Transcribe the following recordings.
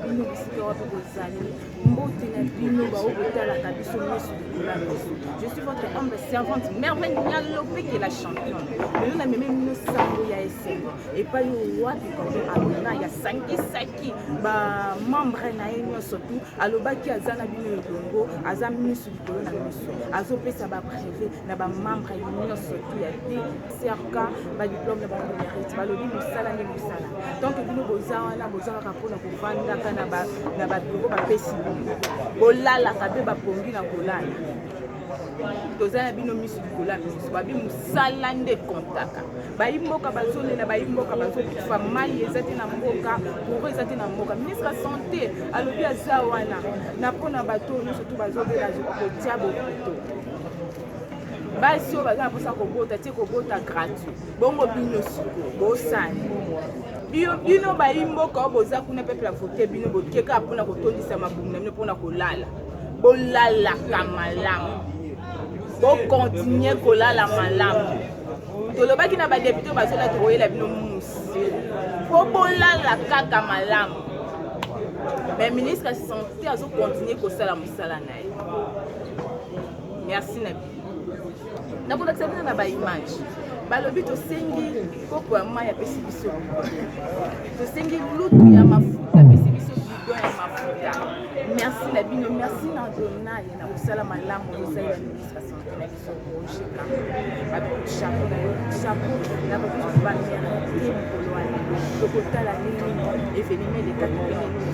bino bisika wapi bozali mbote na bino baokotalaka biso nyonso likolo ya biso. Je suis votre humble servante Merveille Nyalope qui est la championne lelo na meme mino sango ya SM epai wapi kondo alona ya sangisaki bamembre na ye nyonso tu alobaki aza na bino elongo aza miso likolo na miso azopesa babreve na bamembre nyonso tu ya DCRK badiplome na bango mérite balobi mosala nde mosala donc bino boza wana boza kaka mpona kovandaka na babiro bapesi bolalaka mpe bapongi na kolala toza na bino miso likolo ya miso babi mosala nde kontaka bayi mboka bazolela bayi mboka bazokufa mai eza te na mboka kuro eza te na mboka ministre ya santé alobi aza wana na mpona bato nyonso tu bazobela kotia bokuto basi oyo baza na mposa kobota te kobota gratuit bongo bino siko bosani bino bayi mboka oyo boza kuna pepe ya vote bino bokeka mpona kotondisa mabumu na bino mpona kolala bolalaka malamu bokontinue kolala malamu tolobaki na badepute bazola tokoyela bino musi po bolala kaka malamu mais ministre ya santé azokontinue kosala mosala na ye. Merci na bino nakolakisa bino na baimage balobi tosengi kopo ya mai apesi biso tosengi lutu ya mafuta apesi biso bidon ya mafuta. Merci na bino merci na Donai na kosala malamu osala ya ministre ya santé na biso koshika chapeau na yo chapeau na babiso bamere te mokolo wana tokotala nini evenime lekaki pene nini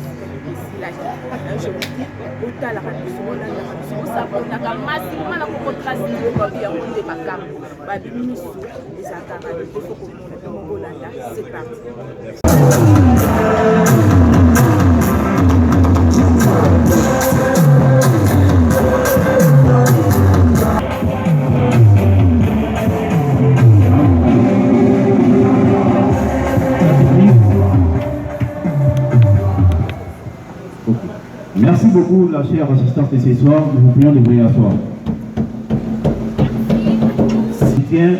esilaki aujourd'hui otalaka biso olandaka biso osabonaka masima na kokotrasi babi yango nde makambo babimi misu ezalaka na defo komona mpe mokolanda c'est parti. Merci beaucoup, la chère assistante et ce soir. Nous vous prions de veiller à soi. Soutien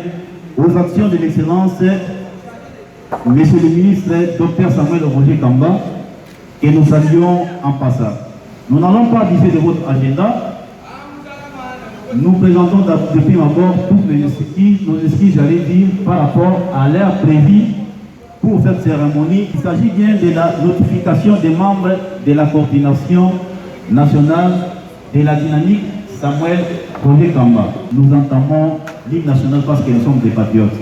aux actions de l'excellence, Monsieur le ministre, Dr Samuel Roger Kamba, que nous saluons en passant. Nous n'allons pas abuser de votre agenda. Nous présentons depuis ma bord toutes nos excuses, j'allais dire, par rapport à l'heure prévue pour cette cérémonie. Il s'agit bien de la notification des membres de la coordination nationale de la dynamique Samuel Roger Kamba. Nous entamons l'hymne national parce que nous sommes des patriotes.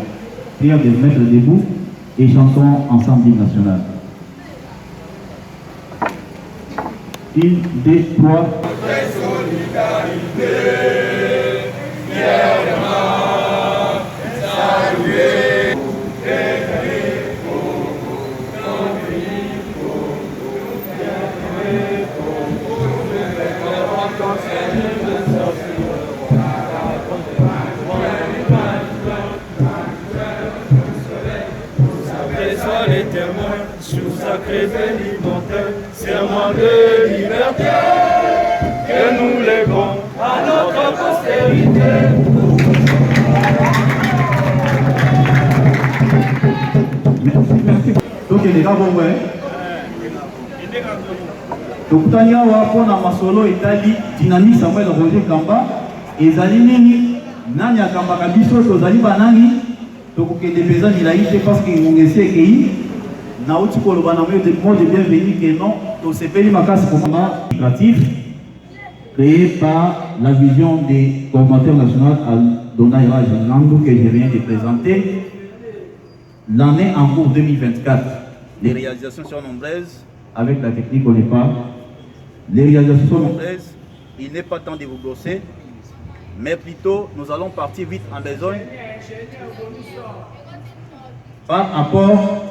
Prière de mettre debout et chantons ensemble l'hymne national. 1, 2, 3. Les témoins sous sacré bénimentaire, serment de liberté que nous léguons à notre postérité. Merci. Donc les gars, bon ouais. Donc Tania Wapona Masolo Italie, dynamique Samuel Roger Kamba, et Zalini Nanya Kamba Kabiso, Tozali Banani. Donc, il y a des gens qui parce qu'ils ont essayé de mot de bienvenue que non, donc c'est Péli Makas créatif créé par la vision des coordinateurs nationaux à Donaïra Lango que je viens de présenter. L'année en cours 2024, les réalisations sont nombreuses. Avec la technique, on n'est pas. Les réalisations sont nombreuses. Il n'est pas temps de vous glosser. Mais plutôt, nous allons partir vite en besogne par rapport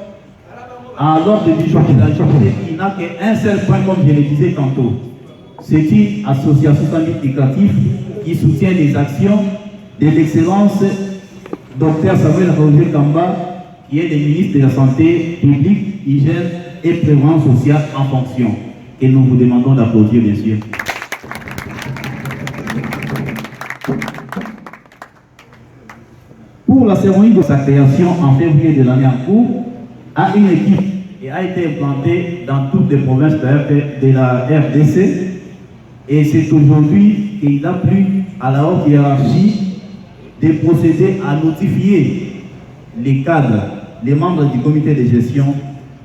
à l'ordre du jour de la journée qui n'a qu'un seul point, comme je le disais tantôt. C'est une association syndicale qui soutient les actions de l'excellence Dr Samuel Roger Kamba, qui est le ministre de la Santé publique, hygiène et prévention sociale en fonction. Et nous vous demandons d'applaudir, bien sûr. Pour la cérémonie de sa création en février de l'année en cours, à une équipe et a été implanté dans toutes les provinces de la RDC. Et c'est aujourd'hui qu'il a plu à la haute hiérarchie de procéder à notifier les cadres, les membres du comité de gestion.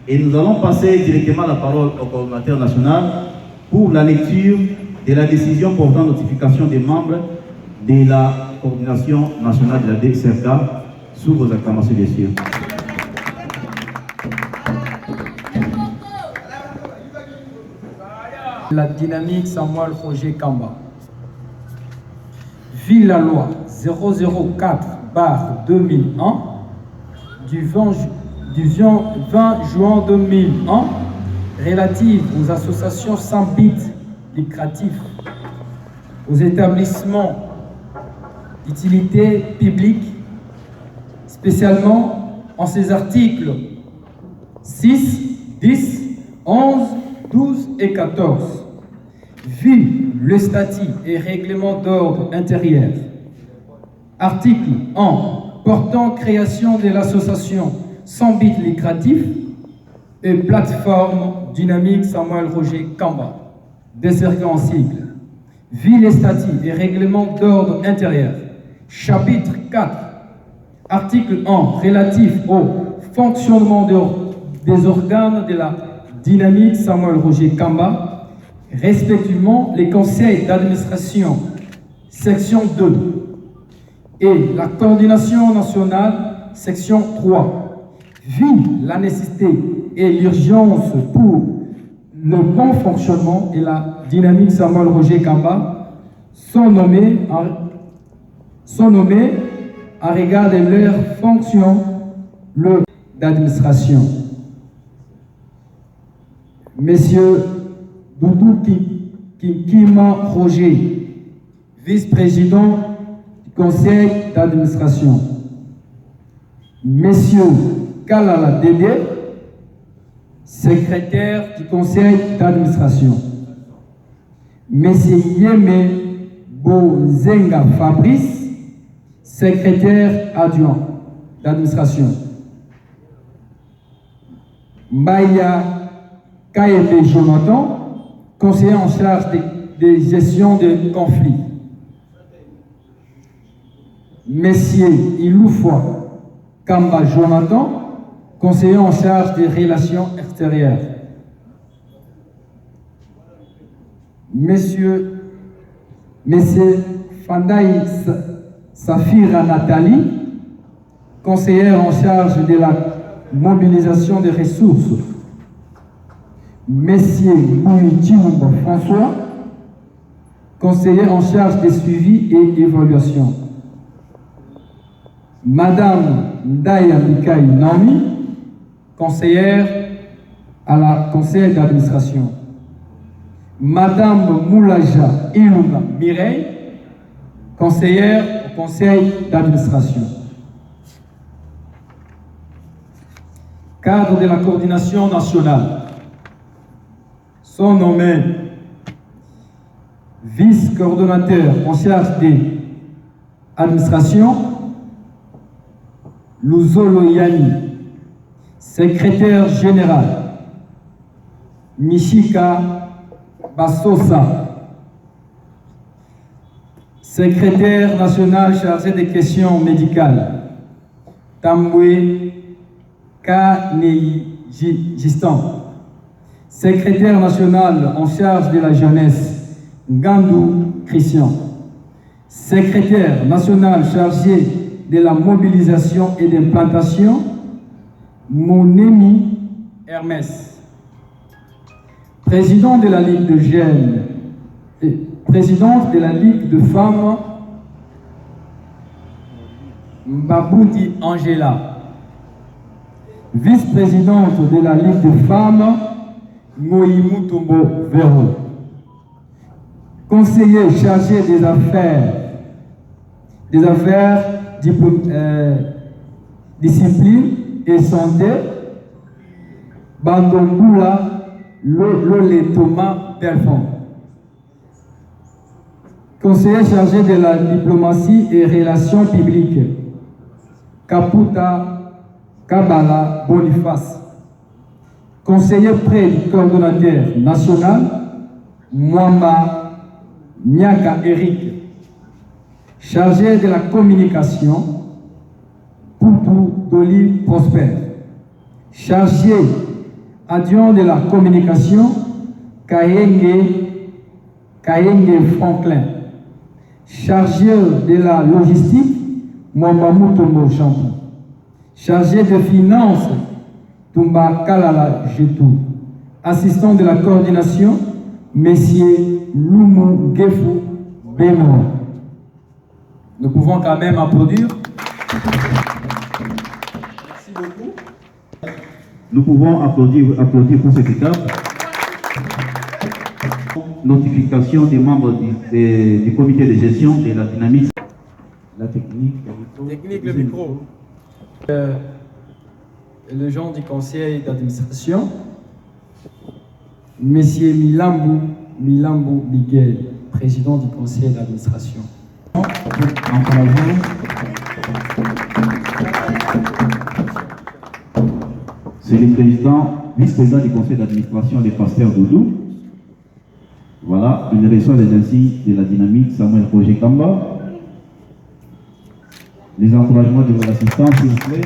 Et nous allons passer directement la parole au coordinateur national pour la lecture de la décision portant notification des membres de la coordination nationale de la DCRK. Sous vos acclamations, bien sûr. La dynamique Samuel Roger Kamba. Vit la loi 004/2001 du 20 juin 2001 relative aux associations sans but lucratif, aux établissements d'utilité publique, spécialement en ses articles 6, 10, 11, 12 et 14. Vu le statut et règlement d'ordre intérieur. Article 1 portant création de l'association sans but lucratif et plateforme dynamique Samuel Roger Kamba, décerné en sigle. Vu les statuts et règlements d'ordre intérieur. Chapitre 4. Article 1 relatif au fonctionnement des organes de la dynamique Samuel Roger Kamba, respectivement les conseils d'administration, section 2, et la coordination nationale, section 3. Vu la nécessité et l'urgence pour le bon fonctionnement et la dynamique Samuel Roger Kamba sont nommés à regard de leur fonction d'administration. Messieurs Doudou Kima Roger, vice-président du conseil d'administration. Messieurs Kalala Dédé, secrétaire du conseil d'administration. Monsieur Yeme Bozenga Fabrice, secrétaire adjoint d'administration. Mbaya Kaebe Jonathan, conseiller en charge de gestion de conflits. Monsieur Iloufoua Kamba Jonathan, conseiller en charge des relations extérieures. Monsieur Fandaï Safira Nathalie, conseillère en charge de la mobilisation des ressources. Monsieur Mouitimbo François, conseiller en charge des suivis et évaluations. Madame Ndaya Mikai Nami, conseillère à la conseil d'administration. Madame Moulaja Ilunga Mireille, conseillère au conseil d'administration. Cadre de la coordination nationale sont nommés vice-coordonnateur en charge des administrations, Luzolo Yani, secrétaire général, Mishika Basosa, secrétaire national chargé des questions médicales, Tambwe Kanei Gistan, secrétaire national en charge de la jeunesse, Gandou Christian, secrétaire national chargé de la mobilisation et d'implantation, Monemi Hermès, président de la Ligue de jeunes, présidente de la Ligue de femmes, Mbaboudi Angela, vice-présidente de la Ligue de femmes, Moïmoutombo Véro, conseiller chargé des affaires discipline et santé, Bandongula Lole Thomas Belfond, conseiller chargé de la diplomatie et relations publiques, Kaputa Kabala Boniface, Conseiller près du coordonnateur national, Mwamba Nyaka Eric. Chargé de la communication, Poutou Doli Prosper. Chargé adjoint de la communication, Kayenge Franklin. Chargé de la logistique, Mwamba Tomo Champi. Chargé de finances, Tumba Kalala Jetou. Assistant de la coordination, Messieurs Lumu Gefu Bemo. Nous pouvons quand même applaudir. Merci beaucoup. Nous pouvons applaudir pour cette étape. Notification des membres du comité de gestion de la dynamique. La technique, le micro. Le gens du conseil d'administration, Monsieur Milambu Miguel, président du conseil d'administration. C'est le vice-président du conseil d'administration, le pasteur Doudou. Voilà, il reçoit les insignes de la dynamique Samuel Roger Kamba. Les encouragements de vos assistants, s'il vous plaît.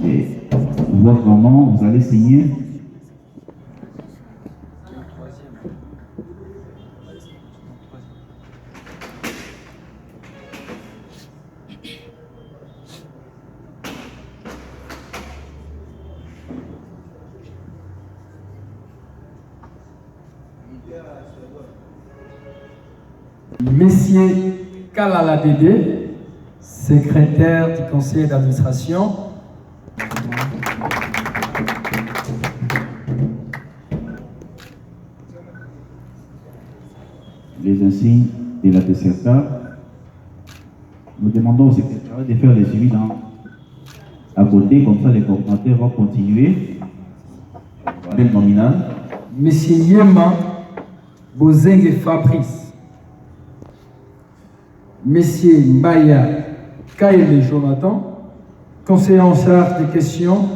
Et votre maman, vous allez signer. Monsieur Kalala Dédé, secrétaire du conseil d'administration. Les insignes de la DCRK. Nous demandons au secrétaire de faire les suivis à côté, comme ça les coordinateurs vont continuer. Le nominal. Monsieur Yema Bozenge Fabrice. Monsieur Mbaya Kaele Jonathan, conseiller en charge des questions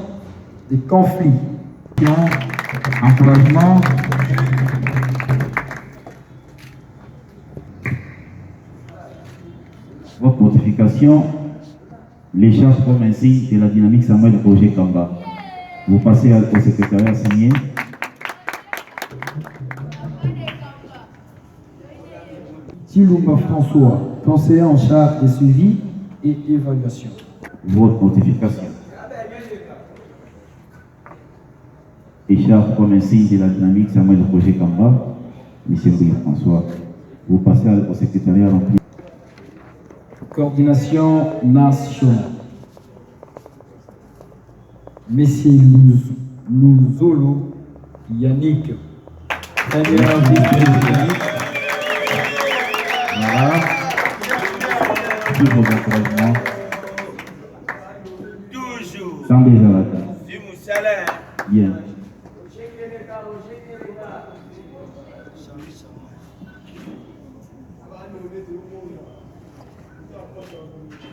des conflits. Encouragement. Votre notification, les charges comme insigne de la dynamique Samuel Roger Kamba. Vous passez au secrétariat signé. Tilumba François, conseiller en charge des suivis et évaluation. Votre notification. Et charges comme insigne de la dynamique Samuel Roger Kamba. Monsieur Brice François. Vous passez au secrétariat rempli. Coordination nationale. Monsieur Louzolo Yannick. Premier vice-président. Voilà. Tous vos encouragements. Toujours. Sans déjà la table. Du Moussalin. Bien.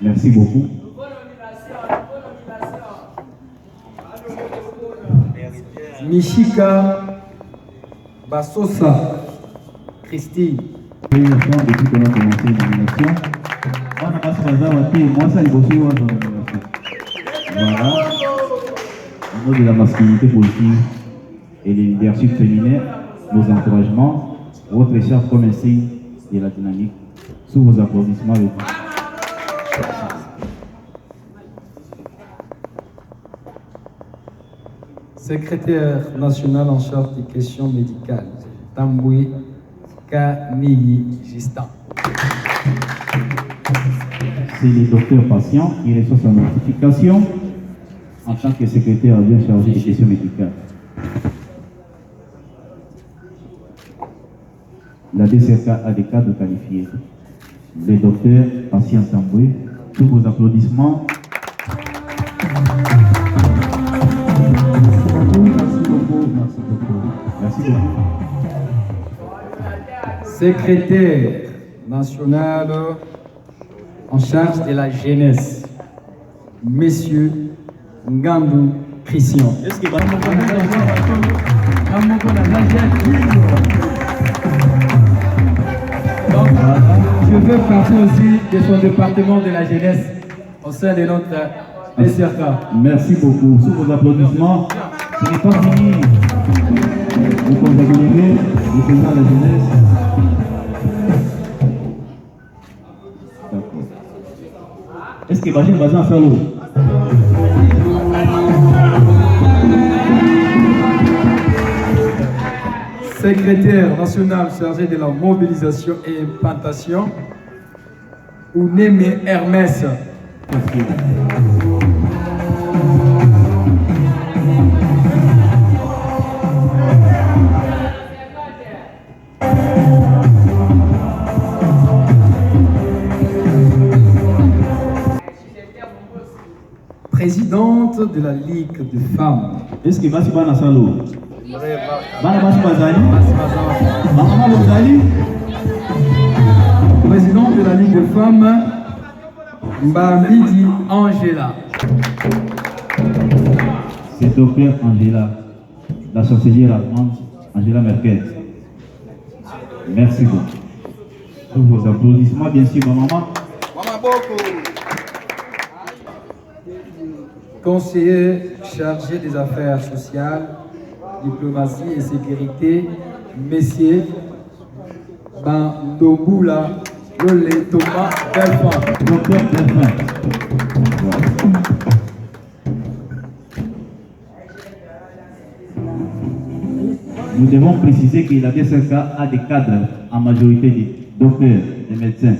Merci beaucoup. Mishika Basosa Christine. Depuis qu'on a commencé l'élimination, on a passé par là, moi ça il bosse dans l'élimination. Voilà. Au nom de la masculinité politique et le leadership féminin, nos encouragements, votre charge comme insigne de la dynamique, sous vos applaudissements. Secrétaire national en charge des questions médicales, Tamboué Kaniyi Gistan. C'est le docteur patient qui reçoit sa notification en tant que secrétaire bien chargé des questions médicales. La DCRK a des cadres qualifiés. Le docteur patient Tamboué, tous vos applaudissements. Merci beaucoup. Secrétaire national en charge de la jeunesse, Monsieur Ngandou Christian. Est-ce que Donc, je veux parler aussi de son département de la jeunesse au sein de notre SRK. Merci beaucoup. Sous vos applaudissements, ce n'est pas fini. Vous congratulez le président de la jeunesse. D'accord. Est-ce que Bajin Bazin Salo? Secrétaire national chargé de la mobilisation et implantation, Ounémé Hermès. Merci. Présidente de la Ligue de femmes. Est-ce que Basi Bana Salo? Bana Basi Bazali? Maman Bazali? Présidente de la Ligue de femmes, Mbamidi Angela. C'est docteur Angela, la chancelière allemande Angela Merkel. Merci beaucoup. Tous vos applaudissements, bien sûr, ma maman. Conseiller chargé des affaires sociales, diplomatie et sécurité, Messieurs Bandoboula Lolé Thomas Delphin. Docteur Delphin. Nous devons préciser que la DSK a des cadres en majorité des docteurs, des médecins,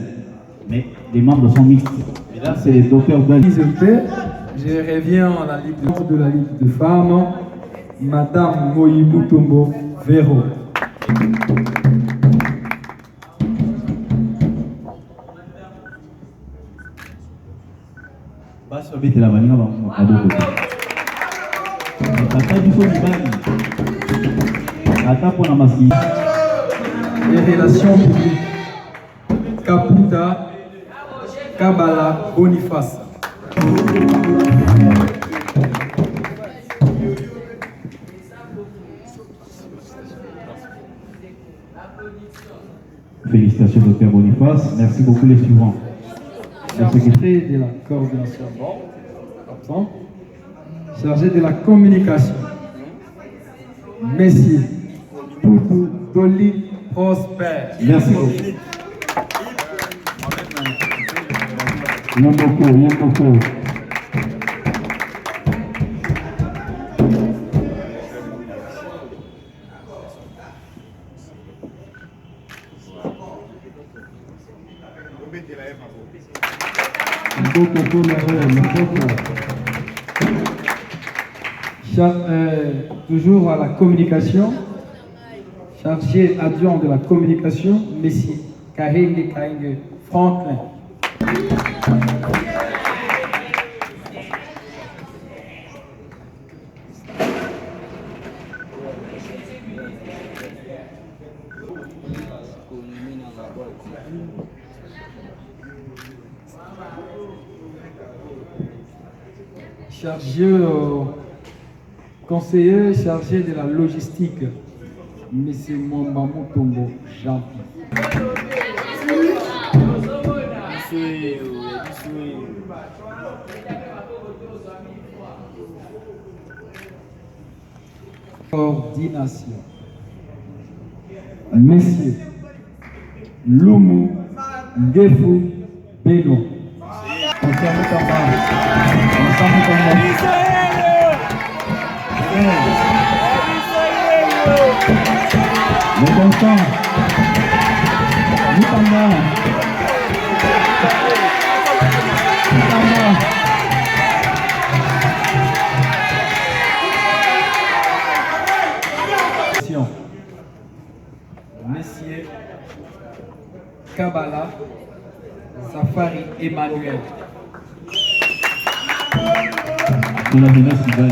mais les membres sont mixtes. Et là, c'est les docteurs belges. Je reviens à la Ligue de la Ligue de femmes, Madame Moï Mutombo Véro. Les relations publiques, Kaputa Kabala Boniface. Félicitations, docteur Boniface. Merci beaucoup, les suivants. Chargé de la coordination, chargé de la communication, Messie Poudou Doli Prosper. Merci beaucoup. Yamboko. Toujours à la communication, chargé adjoint de la communication, Messie Kahenge Franklin. Chargé conseiller chargé de la logistique, M. Mwamba Mutombo Jean-Pierre. Coordination, Monsieur Lumu Ngefu Beno. Le constant. Messieurs Kabala Safari Emmanuel. Pour la jeunesse qui gagne.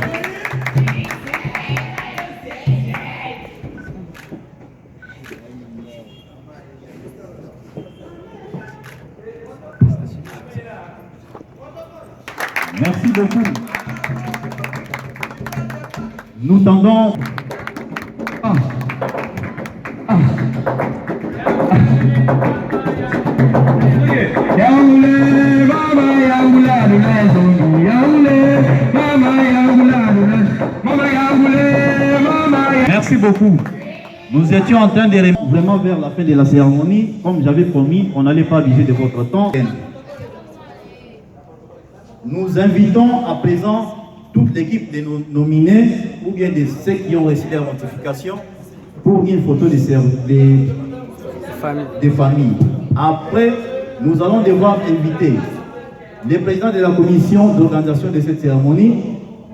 Merci Nous tendons... Merci beaucoup. Nous étions en train de vraiment vers la fin de la cérémonie. Comme j'avais promis, on n'allait pas abuser de votre temps. Nous invitons à présent toute l'équipe de nos nominés ou bien de ceux qui ont reçu leur notification pour une photo des familles. Après, nous allons devoir inviter le président de la commission d'organisation de cette cérémonie,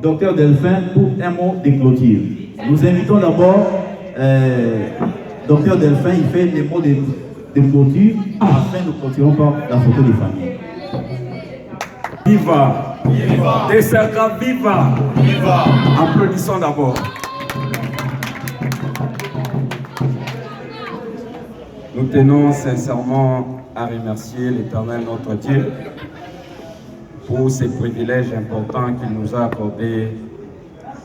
Dr Delphin, pour un mot de clôture. Nous invitons d'abord Dr Delphin, il fait les mots de clôture, afin nous clôturons par la photo des familles. Viva! Viva! DCRK, viva! Viva! Applaudissons d'abord. Nous tenons sincèrement à remercier l'Éternel notre Dieu pour ces privilèges importants qu'il nous a accordés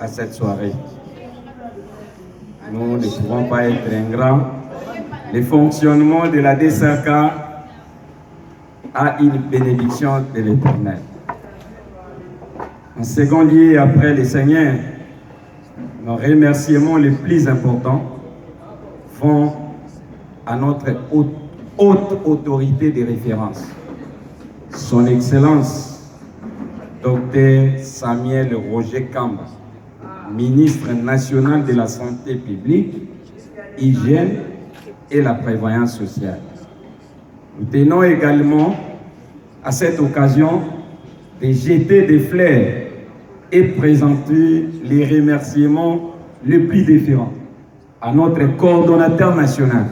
à cette soirée. Nous ne pouvons pas être ingrats. Le fonctionnement de la DCRK a une bénédiction de l'Éternel. En second lieu, après le Seigneur, nos remerciements les plus importants vont à notre haute autorité de référence, Son Excellence Dr Samuel Roger Kamba, ministre national de la Santé publique, Hygiène et la Prévoyance sociale. Nous tenons également à cette occasion de jeter des fleurs et présenter les remerciements les plus différents à notre coordonnateur national.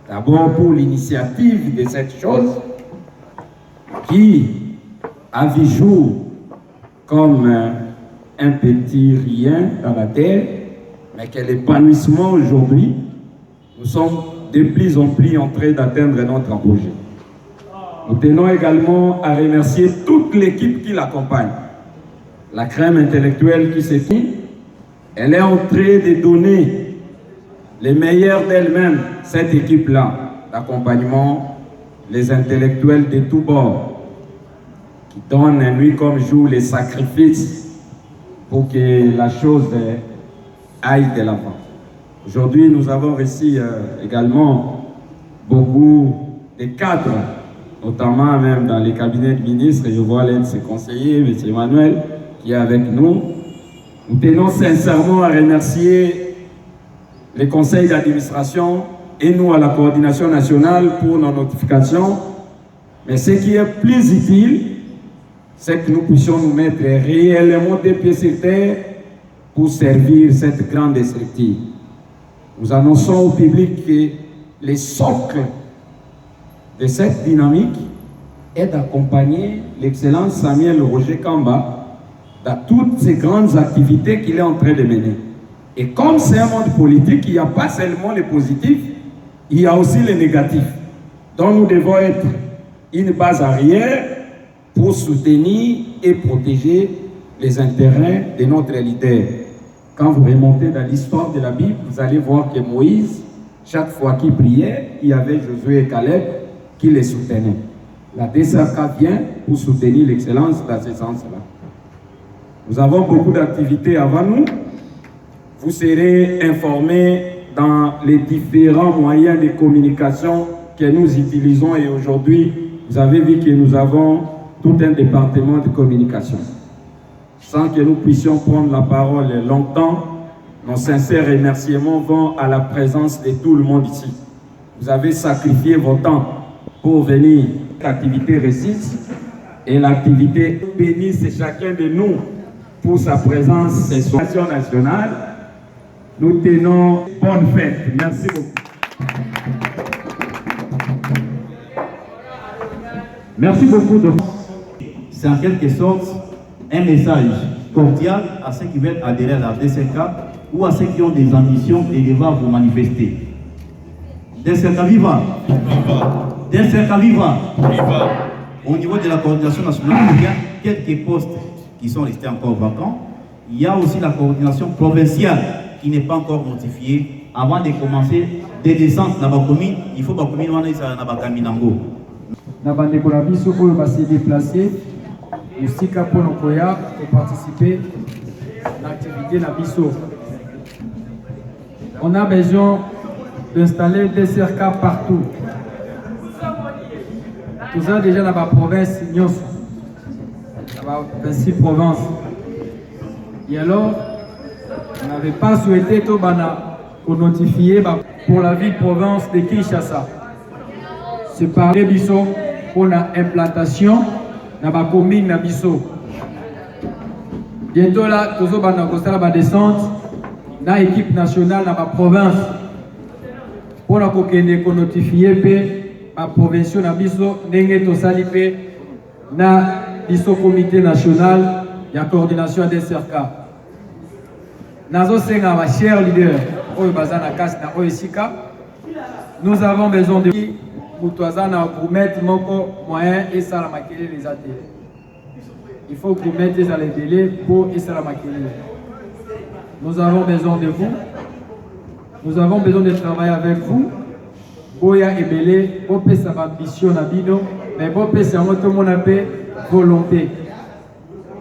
D'abord pour l'initiative de cette chose qui a vu jour comme un petit rien dans la terre, mais que l'épanouissement aujourd'hui, nous sommes de plus en plus en train d'atteindre notre apogée. Nous tenons également à remercier toute l'équipe qui l'accompagne. La crème intellectuelle qui s'est faite, elle est en train de donner les meilleurs d'elle-même, cette équipe-là, d'accompagnement, les intellectuels de tous bords, qui donnent nuit comme jour les sacrifices pour que la chose aille de l'avant. Aujourd'hui, nous avons reçu également beaucoup de cadres, notamment même dans les cabinets de ministres. Je vois l'un de ses conseillers, M. Emmanuel, qui est avec nous. Nous tenons sincèrement à remercier les conseils d'administration et nous à la coordination nationale pour nos notifications. Mais ce qui est plus utile, c'est que nous puissions nous mettre réellement des pieds sur terre pour servir cette grande structure. Nous annonçons au public que le socle de cette dynamique est d'accompagner l'excellence Samuel Roger Kamba dans toutes ces grandes activités qu'il est en train de mener. Et comme c'est un monde politique, il n'y a pas seulement les positifs, il y a aussi les négatifs. Donc nous devons être une base arrière pour soutenir et protéger les intérêts de notre leader. Quand vous remontez dans l'histoire de la Bible, vous allez voir que Moïse, chaque fois qu'il priait, il y avait Josué et Caleb qui les soutenaient. La DCRK vient pour soutenir l'excellence dans ce sens-là. Nous avons beaucoup d'activités avant nous. Vous serez informés dans les différents moyens de communication que nous utilisons et aujourd'hui, vous avez vu que nous avons tout un département de communication. Sans que nous puissions prendre la parole longtemps, nos sincères remerciements vont à la présence de tout le monde ici. Vous avez sacrifié votre temps pour venir. L'activité récite et l'activité bénisse chacun de nous pour sa présence ce soir nationale. Nous tenons bonne fête. Merci beaucoup. Merci beaucoup. C'est en quelque sorte un message cordial à ceux qui veulent adhérer à la DCRK ou à ceux qui ont des ambitions et devoir vous manifester. DCRK viva! DCRK viva! Au niveau de la coordination nationale, il y a quelques postes qui sont restés encore vacants. il y a aussi la coordination provinciale qui n'est pas encore notifiée. Avant de commencer des descentes dans la commune, il faut que la commune soit dans la Kaminango. Na bandeko na biso oyo va se déplacer musika pour nokoya pour participer à l'activité na biso. On a besoin d'installer des cercas partout. Tout ça déjà dans la province Nyos, dans la 26 provinces. Et alors, on n'avait pas souhaité tout qu'on notifie pour la ville-province de Kinshasa. C'est par les biso pour l'implantation dans la commune de Bisso. Bientôt là, tout ça va descendre dans l'équipe nationale dans la province. Pour qu'on notifie la province de Bisso, nous salipé dans le comité national de la coordination des cercas. Chers leaders, nous avons besoin de pour mettre moyen et ça la maquiller les ateliers. Il faut que vous mettez dans les délais pour et ça la maquiller. Nous avons besoin de vous. Nous avons besoin de travailler avec vous. Boya et Belé, pour faire sa ambition à Bino, mais pour faire sa volonté.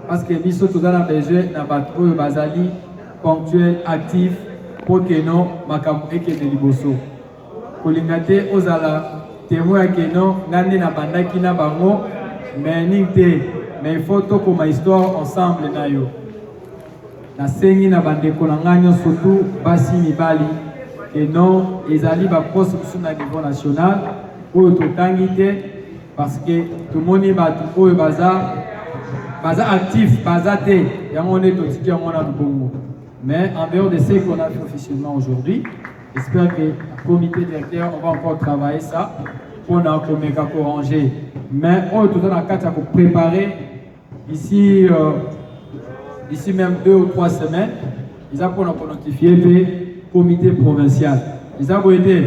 Parce que Bisso tout a besoin d'un bateau basali ponctuel, actif, pour que non, makambo et que de liboso. Kolingate ozala témoin que non, nani na bandaki na bango, mais ningte, mais il faut tout comme histoire ensemble na yo. Na sengi na bandeko na nganyo surtout basi mibali, et non, ezali ba poste sur na niveau national, ou totangite, parce que tout le monde va tout le baza actif, baza te, yango ne totiki yango na bongo. Mais en dehors de ce qu'on a fait officiellement aujourd'hui, j'espère que le comité directeur, on va encore travailler ça pour nous ranger. Mais on est tout dans la carte pour préparer ici même 2 ou 3 semaines. Ils ont notifié le comité provincial. Ils ont aidé.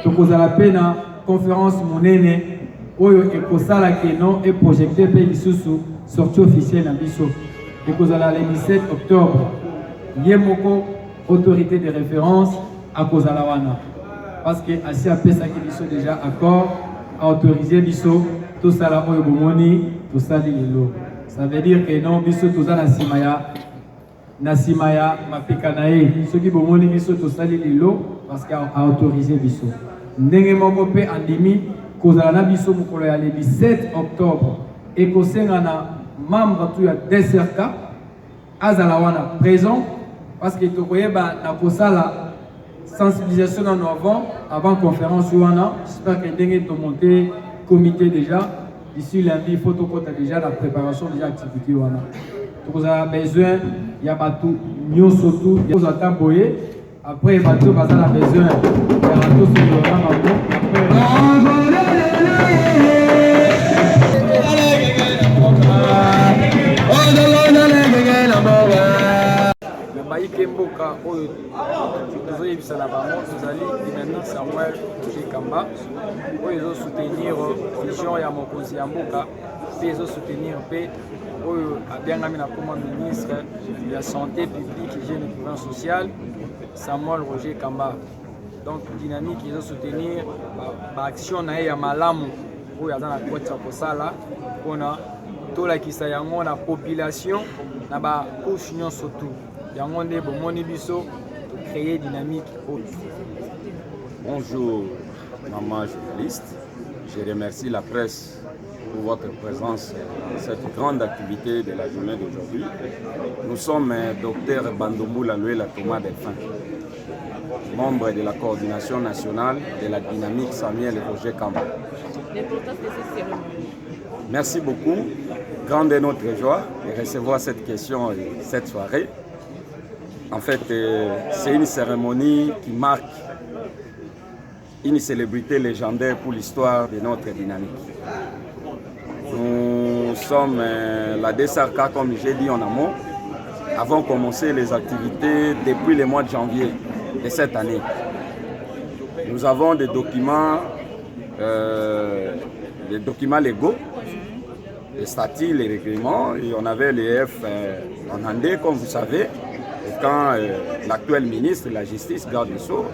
Donc vous avez la peine en conférence monnaie où il faut ça là que non et projeté sous sortie officielle dans Bisso. Et vous avez le 17 octobre. Yemoko, autorité de référence à Kozalawana. Parce que asi a pesa qui biso déjà accord à autoriser biso tout ça là oyo bomoni tout ça lilo. Ça veut dire que non biso tout ça na simaya mapeka nae ceux qui bomoni biso tout ça lilo parce qu'à autoriser biso. Ndenge moko pe andimi kozala biso mokolo ya le 17 octobre et kosenga na membre tout ya DSRK azalawana présent. Parce que tu voyais la sensibilisation avant conférence, j'espère que tu as monté comité déjà. Ici lundi, il faut que tu aies déjà la préparation des activités. Tu as besoin, il y a tout, nous surtout, il y a tout après, il y a besoin, il y a tout Mboka oyo tozoyebisa na bango tozali dynamique Samuel Kamba oyo ezosoutenir vision ya mokonzi ya mboka mpe ezosoutenir mpe oyo abiangami na koma ministre ya santé publique hygiène et prévention sociale Samuel Roger Kamba. Donc dynamique ezosoutenir baaction na ye ya malamu oyo aza na koti ya kosala mpona tolakisa yango na population na bacouche nyonso tout. Créer dynamique haute. Bonjour, maman journaliste. Je remercie la presse pour votre présence dans cette grande activité de la journée d'aujourd'hui. Nous sommes Dr Bandomboula Luela Thomas Delphin, membre de la coordination nationale de la dynamique Samuel Roger Kamba. L'importance de cette cérémonie. Merci beaucoup. Grande est notre joie de recevoir cette question et cette soirée. En fait, c'est une cérémonie qui marque une célébrité légendaire pour l'histoire de notre dynamique. Nous sommes la DSRK, comme j'ai dit en amont, avons commencé les activités depuis le mois de janvier de cette année. Nous avons des documents légaux les statuts, les règlements, et on avait les F en andé, comme vous savez. Et quand l'actuel ministre de la Justice, garde des Sceaux,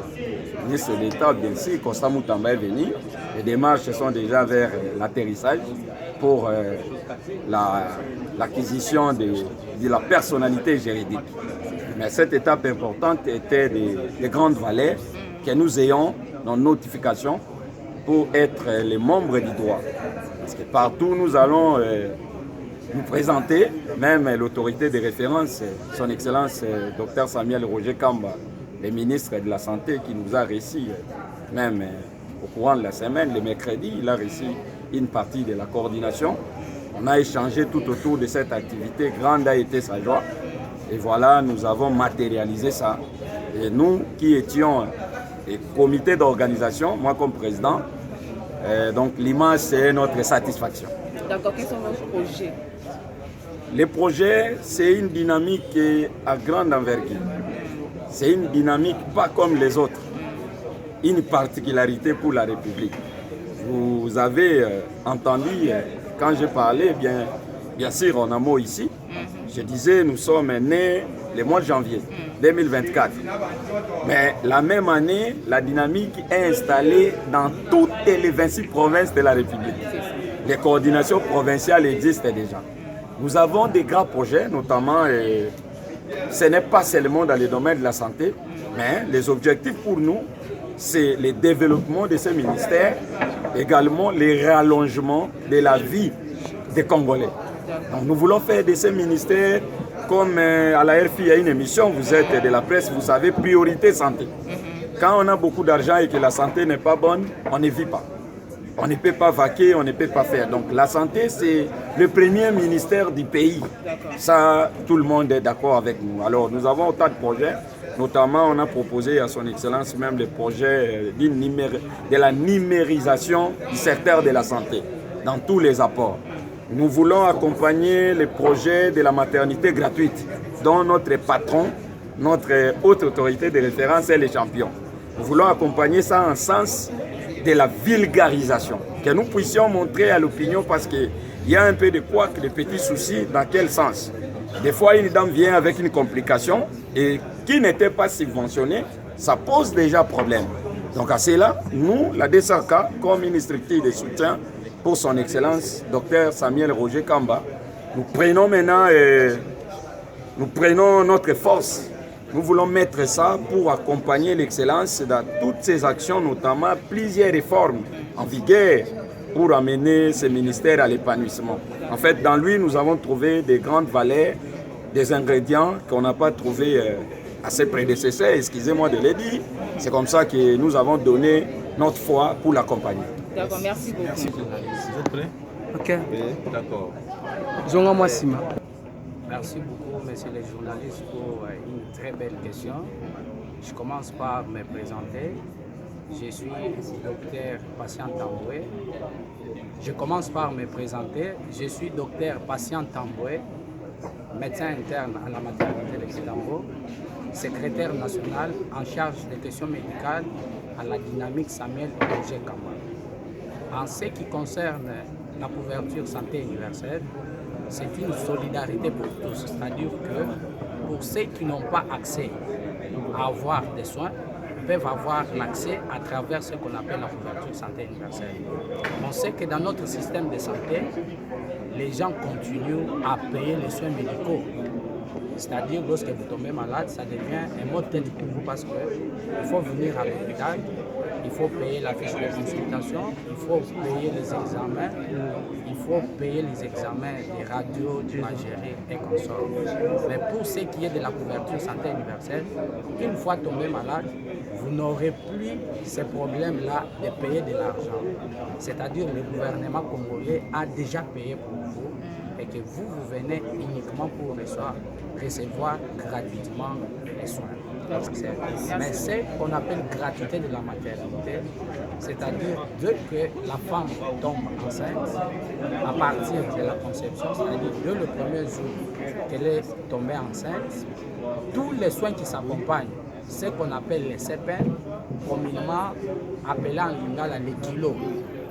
ministre d'État, bien sûr, Constant Moutamba est venu, les démarches sont déjà vers l'atterrissage pour l'acquisition de la personnalité juridique. Mais cette étape importante était des grandes valeurs que nous ayons dans notification pour être les membres du droit. Parce que partout nous allons nous présenter, même l'autorité de référence, son Excellence Dr Samuel Roger Kamba, le ministre de la Santé, qui nous a reçu, même au courant de la semaine, le mercredi, il a reçu une partie de la coordination. On a échangé tout autour de cette activité, grande a été sa joie. Et voilà, nous avons matérialisé ça. Et nous qui étions le comité d'organisation, moi comme président, donc l'image c'est notre satisfaction. D'accord, quels sont vos projets? Les projets, c'est une dynamique à grande envergure. C'est une dynamique pas comme les autres. Une particularité pour la République. Vous avez entendu, quand j'ai parlé, bien sûr en amont ici, je disais nous sommes nés le mois de janvier 2024. Mais la même année, la dynamique est installée dans toutes les 26 provinces de la République. Les coordinations provinciales existent déjà. Nous avons des grands projets, notamment, ce n'est pas seulement dans le domaine de la santé, mais les objectifs pour nous, c'est le développement de ces ministères, également le rallongement de la vie des Congolais. Donc nous voulons faire de ces ministères, comme à la RFI, il y a une émission, vous êtes de la presse, vous savez, priorité santé. Quand on a beaucoup d'argent et que la santé n'est pas bonne, on ne vit pas. On ne peut pas vaquer, on ne peut pas faire. Donc la santé, c'est le premier ministère du pays. Ça, tout le monde est d'accord avec nous. Alors nous avons autant de projets. Notamment, on a proposé à son Excellence même le projet de la numérisation du secteur de la santé dans tous les apports. Nous voulons accompagner les projets de la maternité gratuite dont notre patron, notre haute autorité de référence est le champion. Nous voulons accompagner ça en sens de la vulgarisation, que nous puissions montrer à l'opinion parce qu'il y a un peu de quoi, de petits soucis, dans quel sens. Des fois, une dame vient avec une complication et qui n'était pas subventionnée, ça pose déjà problème. Donc à cela, nous, la DSRK, comme une structure de soutien pour son Excellence, Dr Samuel Roger Kamba, nous prenons maintenant nous prenons notre force. Nous voulons mettre ça pour accompagner l'excellence dans toutes ces actions, notamment plusieurs réformes en vigueur pour amener ce ministère à l'épanouissement. En fait, dans lui, nous avons trouvé des grandes valeurs, des ingrédients qu'on n'a pas trouvés à ses prédécesseurs, excusez-moi de le dire. C'est comme ça que nous avons donné notre foi pour l'accompagner. D'accord, merci beaucoup. Merci. Vous êtes prêts? Ok. Oui, d'accord. Zonga Mwasima. Merci beaucoup, messieurs les journalistes, pour une très belle question. Je commence par me présenter. Je suis docteur Patient Tamboué. Je commence par me présenter. Je suis docteur Patient Tamboué, médecin interne à la maternité de Kitambo, secrétaire national en charge des questions médicales à la dynamique Samuel Roger Kamba. En ce qui concerne la couverture santé universelle, c'est une solidarité pour tous, c'est-à-dire que pour ceux qui n'ont pas accès à avoir des soins, peuvent avoir l'accès à travers ce qu'on appelle la couverture santé universelle. On sait que dans notre système de santé, les gens continuent à payer les soins médicaux. C'est-à-dire lorsque vous tombez malade, ça devient un mot de tête pour vous parce qu'il faut venir à l'hôpital, il faut payer la fiche de consultation, il faut payer les examens, il faut payer les examens des radios, du l'imagerie et consorts. Mais pour ce qui est de la couverture santé universelle, une fois tombé malade, vous n'aurez plus ces problèmes-là de payer de l'argent. C'est-à-dire que le gouvernement congolais a déjà payé pour vous et que vous venez uniquement pour recevoir gratuitement les soins. Mais c'est ce qu'on appelle gratuité de la maternité, c'est-à-dire dès que la femme tombe enceinte, à partir de la conception, c'est-à-dire dès le premier jour qu'elle est tombée enceinte, tous les soins qui s'accompagnent, ce qu'on appelle les CPN, communément appelé en lingala les kilos,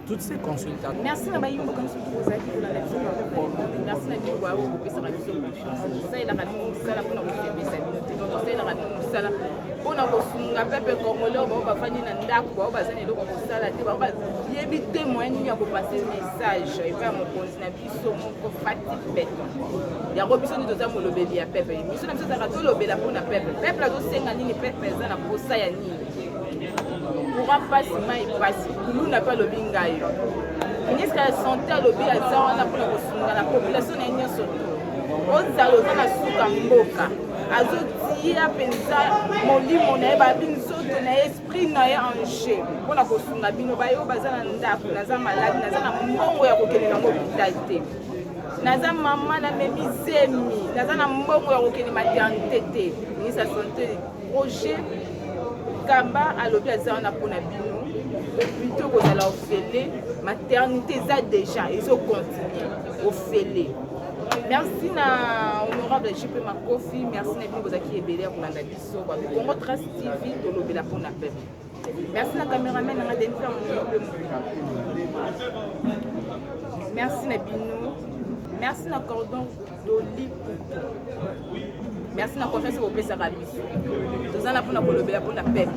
toutes ces consultations. Merci na bayimbo comme surtout aux amis de la nation. Merci na bino wa ko pesa ka biso confiance. Ça il a ka musala pona ko tebesa bino te. Donc ça il a ka musala pona ko sunga pepe congolais ba ba fani na ndako ba ba zana eloko ko sala te ba ba yebi témoin ni ya ko passer message et pas mon konzi na biso moko fati beton. Ya ko biso ni to za molobeli ya pepe. Biso na biso za ka to lobela pona pepe. Pepe zo senga nini pepe za na posa ya nini. Pour un passe mai passe nous n'a pas le bingayo ministre de la santé a lobby à ça on a pour la population n'est rien surtout on zalo na suka mboka azotia penza molimo na ba binso na esprit na ya ange pona ko sunga bino bayo bazana ndako na za malade na za na mbongo ya kokelela hôpital te na za mama na memisemi na za na mbongo ya kokelela maternité te ministre de la santé projet Kamba à l'hôpital on a pour Nabino, plutôt que la offelée, maternité ça déjà, ils ont continué, offelée. Merci na honorable JP Makofi, merci na bino bozaki ebele pour la biso, kwa Congo Trace TV to lobela pour na pep. Merci na caméraman na Denfer mon. Merci na bino. Merci na cordon d'Oli. Merci na confiance au pesa rabiso. Tozana pour na kolobela pour na pep.